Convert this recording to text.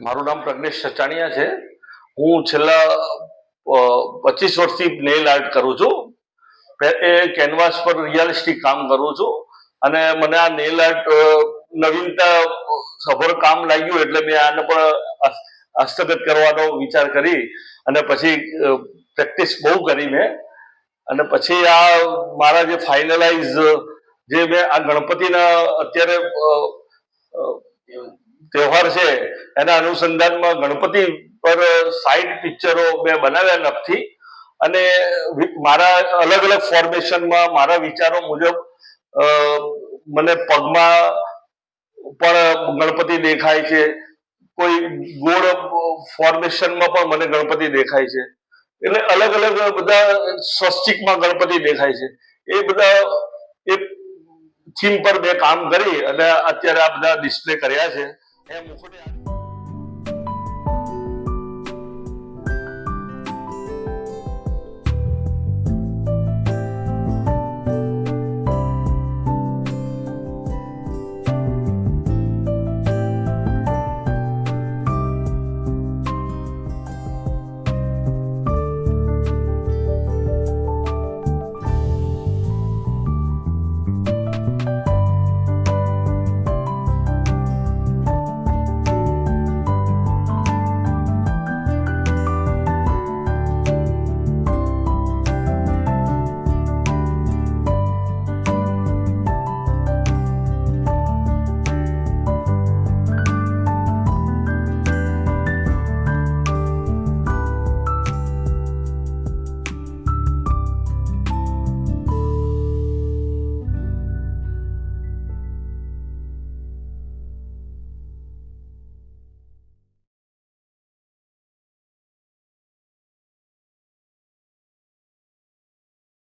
મારું નામ પ્રજ્ઞેશ સચાણિયા છે. હું છેલ્લા 25 વર્ષથી નેઇલ આર્ટ કરું છું. એ કેનવાસ પર રિયાલિસ્ટિક કામ કરું છું અને મને આ નેઇલ આર્ટ નવીનતા સભર કામ લાગ્યું એટલે મેં આને પણ હસ્તગત કરવાનો વિચાર કરી અને પછી પ્રેક્ટિસ બહુ કરી મેં. અને પછી આ મારા જે ફાઇનલાઇઝ જે મેં આ ગણપતિના અત્યારે તહેવાર છે એના અનુસંધાનમાં ગણપતિ પર સાઇડ પિક્ચરો મેં બનાવ્યા નખથી અને મારા અલગ અલગ ફોર્મેશનમાં મારા વિચારો મુજબ મને પગમાં પણ ગણપતિ દેખાય છે, કોઈ ગોળ ફોર્મેશનમાં પણ મને ગણપતિ દેખાય છે, એટલે અલગ અલગ બધા સ્વસ્તિકમાં ગણપતિ દેખાય છે. એ બધા એક થીમ પર મેં કામ કરી અને અત્યારે આ બધા ડિસ્પ્લે કર્યા છે.